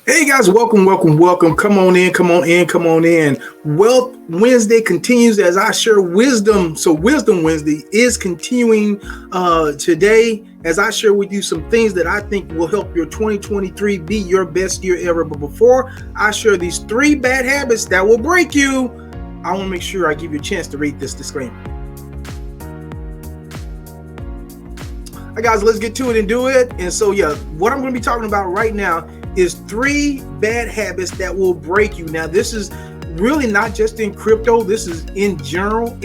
Hey guys, welcome. Come on in. Wealth Wednesday continues as I share wisdom. So Wisdom Wednesday is continuing today as I share with you some things that I think will help your 2023 be your best year ever. But before I share these 3 bad habits that will break you, I want to make sure I give you a chance to read this disclaimer. All right, guys, let's get to it and do it. And so, what I'm going to be talking about right now is 3 bad habits that will break you. Now, this is really not just in crypto. This is in general,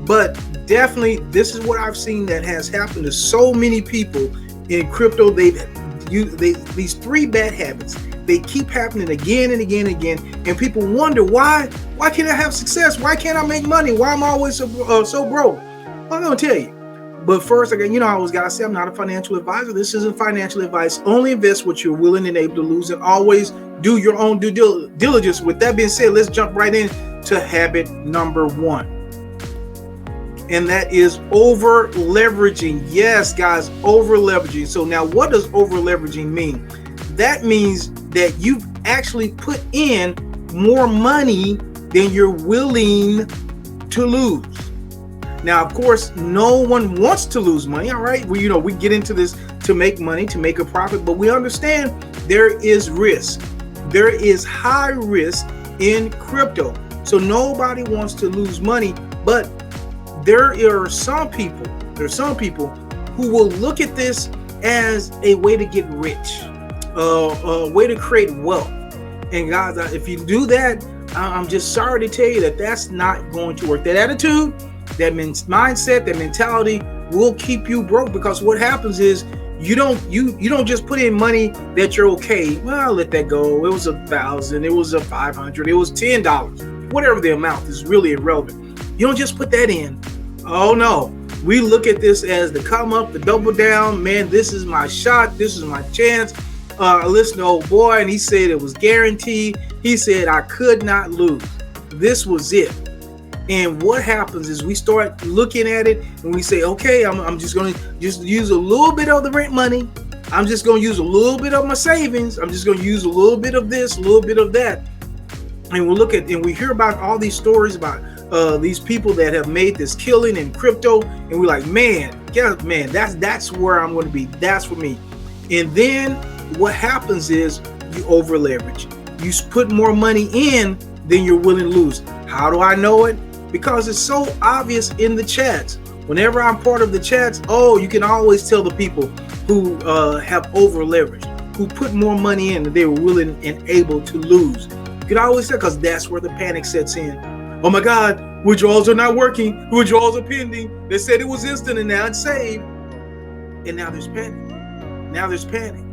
but definitely this is what I've seen that has happened to so many people in crypto. These 3 bad habits, they keep happening again and again and again. And people wonder why can't I have success? Why can't I make money? Why am I always so broke? Well, I'm going to tell you. But first, again, I always got to say I'm not a financial advisor. This isn't financial advice. Only invest what you're willing and able to lose, and always do your own due diligence. With that being said, let's jump right into habit number 1. And that is over leveraging. Yes, guys, over leveraging. So now what does over leveraging mean? That means that you've actually put in more money than you're willing to lose. Now, of course, no one wants to lose money, all right? We get into this to make money, to make a profit, but we understand there is risk. There is high risk in crypto. So nobody wants to lose money, but there are some people who will look at this as a way to get rich, a way to create wealth. And guys, if you do that, I'm just sorry to tell you that that's not going to work. That attitude, that mindset, that mentality will keep you broke, because what happens is you don't just put in money that you're okay. Well, I'll let that go. It was $1,000, it was $500, it was $10, whatever the amount is really irrelevant. You don't just put that in. Oh no, we look at this as the come up, the double down. Man, this is my shot. This is my chance. I listened to old boy, and he said it was guaranteed. He said I could not lose. This was it. And what happens is we start looking at it and we say, okay, I'm just going to use a little bit of the rent money. I'm just going to use a little bit of my savings. I'm just going to use a little bit of this, a little bit of that. And we hear about all these stories about these people that have made this killing in crypto. And we're like, man, that's where I'm going to be. That's for me. And then what happens is you over leverage. You put more money in than you're willing to lose. How do I know it? Because it's so obvious in the chats. Whenever I'm part of the chats, you can always tell the people who have over leveraged, who put more money in than they were willing and able to lose. You can always tell, because that's where the panic sets in. Oh my God, withdrawals are not working. Withdrawals are pending. They said it was instant and now it's saved. And now there's panic.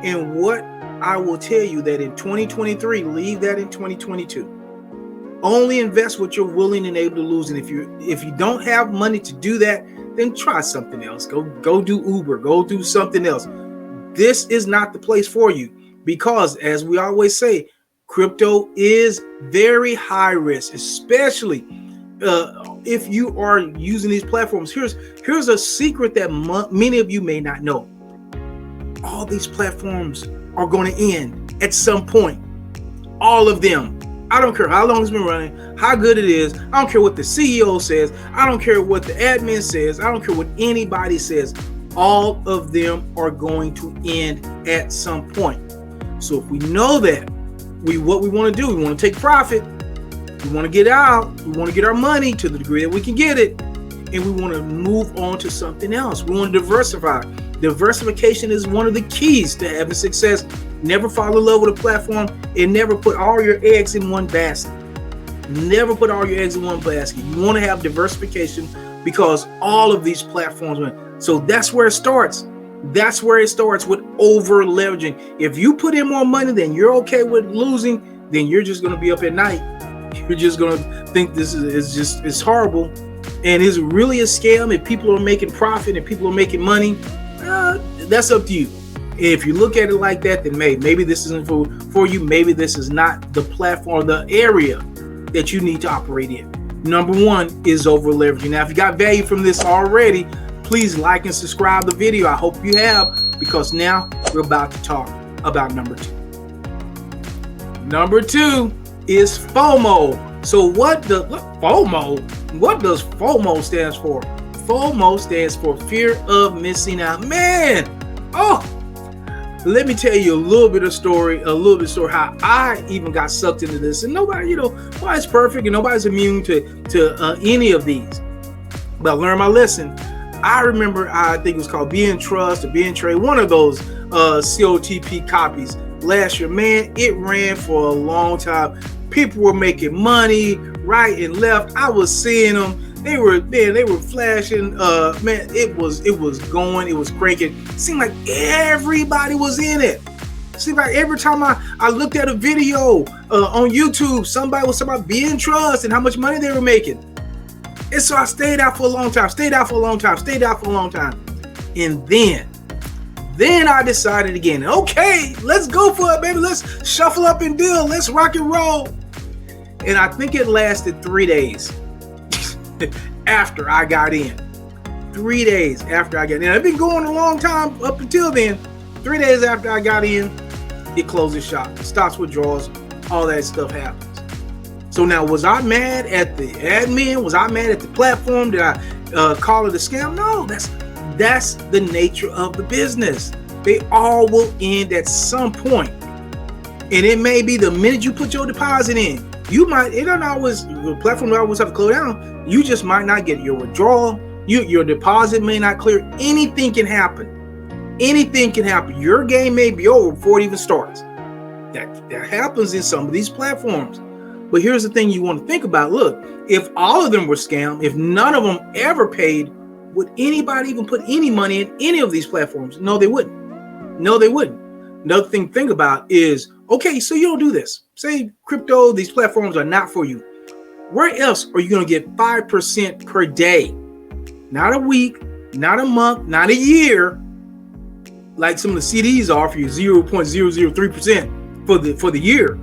And what I will tell you that in 2023, leave that in 2022. Only invest what you're willing and able to lose. And if you don't have money to do that, then try something else. Go do Uber. Go do something else. This is not the place for you, because, as we always say, crypto is very high risk, especially if you are using these platforms. Here's a secret that many of you may not know. All these platforms are going to end at some point. All of them. I don't care how long it's been running, how good it is. I don't care what the CEO says. I don't care what the admin says. I don't care what anybody says. All of them are going to end at some point. So if we know that, what we want to do, we want to take profit. We want to get out. We want to get our money to the degree that we can get it. And we want to move on to something else. We want to diversify. Diversification is one of the keys to having success. Never fall in love with a platform, and never put all your eggs in one basket. Never put all your eggs in one basket. You want to have diversification, because all of these platforms win. So that's where it starts. That's where it starts, with over leveraging. If you put in more money than you're okay with losing, then you're just going to be up at night. You're just going to think this is it's horrible. And it's really a scam. If people are making profit and people are making money, that's up to you. If you look at it like that, then maybe this isn't for you. Maybe this is not the platform, the area that you need to operate in. Number 1 is over leveraging. Now, if you got value from this already, please like and subscribe the video. I hope you have, because now we're about to talk about number 2. Number 2 is FOMO. So what does FOMO stands for? FOMO stands for fear of missing out. Man, let me tell you a little bit of story how I even got sucked into this. And nobody, nobody's perfect and nobody's immune to any of these. But I learned my lesson. I remember, I think it was called Be in Trust or Be in Trade, one of those COTP copies last year. Man, it ran for a long time. People were making money right and left. I was seeing them. They were flashing. Man, it was going. It was cranking. It seemed like everybody was in it. It seemed like every time I looked at a video on YouTube, somebody was talking about Be in Trust and how much money they were making. And so I stayed out for a long time. And then I decided again, okay, let's go for it, baby. Let's shuffle up and deal. Let's rock and roll. And I think it lasted 3 days after I got in. 3 days after I got in. I've been going a long time up until then. 3 days after I got in, it closes shop. Stops withdrawals. All that stuff happens. So now, was I mad at the admin? Was I mad at the platform? Did I call it a scam? No, that's the nature of the business. They all will end at some point. And it may be the minute you put your deposit in. The platform don't always have to close down. You just might not get your withdrawal. Your deposit may not clear. Anything can happen. Anything can happen. Your game may be over before it even starts. That happens in some of these platforms. But here's the thing you want to think about. Look, if all of them were scammed, if none of them ever paid, would anybody even put any money in any of these platforms? No, they wouldn't. Another thing to think about is, okay, so you don't do this. Say crypto, these platforms are not for you. Where else are you going to get 5% per day? Not a week, not a month, not a year, like some of the CDs are for you, 0.003% for the year.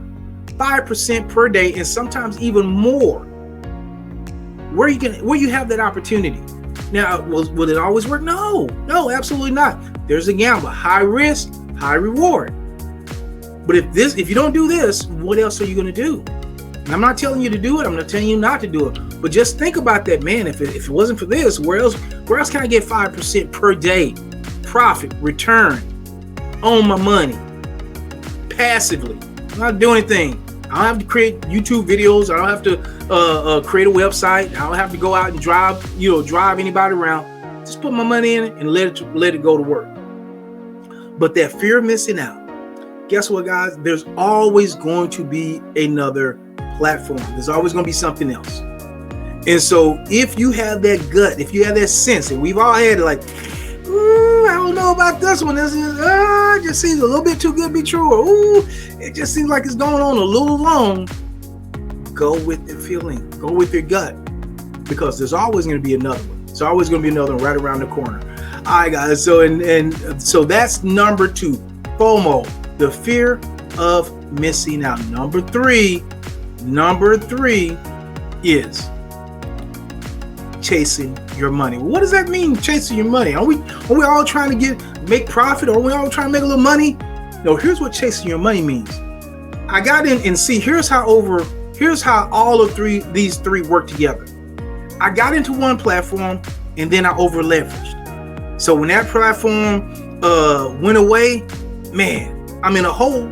5% per day, and sometimes even more. Where you have that opportunity? Now, will it always work? No, absolutely not. There's a gamble, high risk, high reward. But if you don't do this, what else are you going to do? And I'm not telling you to do it. I'm not telling you not to do it. But just think about that, man. If it wasn't for this, where else can I get 5% per day profit return on my money passively? I'm not doing anything. I don't have to create YouTube videos. I don't have to create a website. I don't have to go out and drive anybody around. Just put my money in it and let it go to work. But that fear of missing out, guess what, guys? There's always going to be another platform. There's always going to be something else. And so if you have that gut, if you have that sense, and we've all had it, like, I don't know about this one. This is, it just seems a little bit too good to be true. Or, it just seems like it's going on a little long. Go with the feeling. Go with your gut. Because there's always going to be another one. There's always going to be another one right around the corner. All right, guys. So so that's number 2. FOMO, the fear of missing out. Number three is chasing your money. What does that mean, chasing your money? Are we all trying to make profit? Or are we all trying to make a little money? No, here's what chasing your money means. I got in and see, here's how all of these three work together. I got into one platform and then I over leveraged. So when that platform went away, man, I'm in a hole.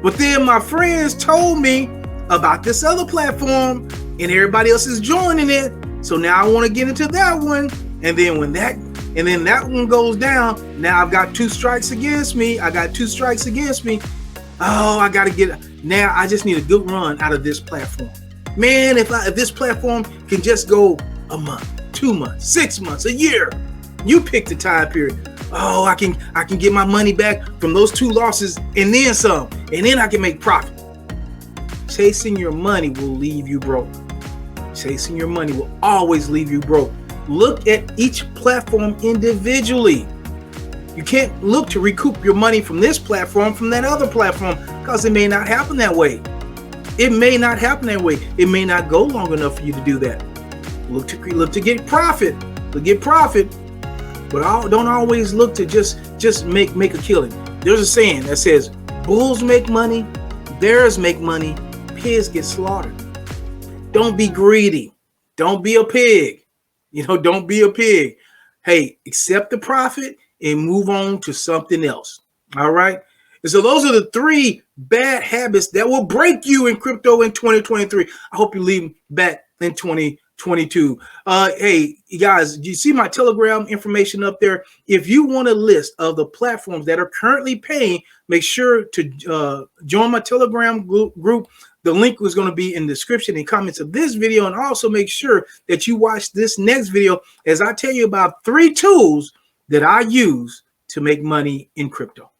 But then my friends told me about this other platform and everybody else is joining it. So now I want to get into that one. And then that one goes down. Now I've got 2 strikes against me. Oh, now I just need a good run out of this platform. Man, if this platform can just go a month, 2 months, 6 months, a year, you pick the time period. Oh, I can get my money back from those 2 losses and then some, and then I can make profit. Chasing your money will leave you broke. Chasing your money will always leave you broke. Look at each platform individually. You can't look to recoup your money from this platform, from that other platform, because it may not happen that way. It may not go long enough for you to do that. Look to get profit. But don't always look to just make a killing. There's a saying that says, bulls make money, Bears make money, pigs get slaughtered. Don't be greedy. Don't be a pig. Don't be a pig. Hey, accept the profit and move on to something else. All right. And so those are the 3 bad habits that will break you in crypto in 2023. I hope you leave back in 2022. Hey, you guys, do you see my Telegram information up there? If you want a list of the platforms that are currently paying, make sure to join my Telegram group. The link was going to be in the description and comments of this video. And also make sure that you watch this next video as I tell you about 3 tools that I use to make money in crypto.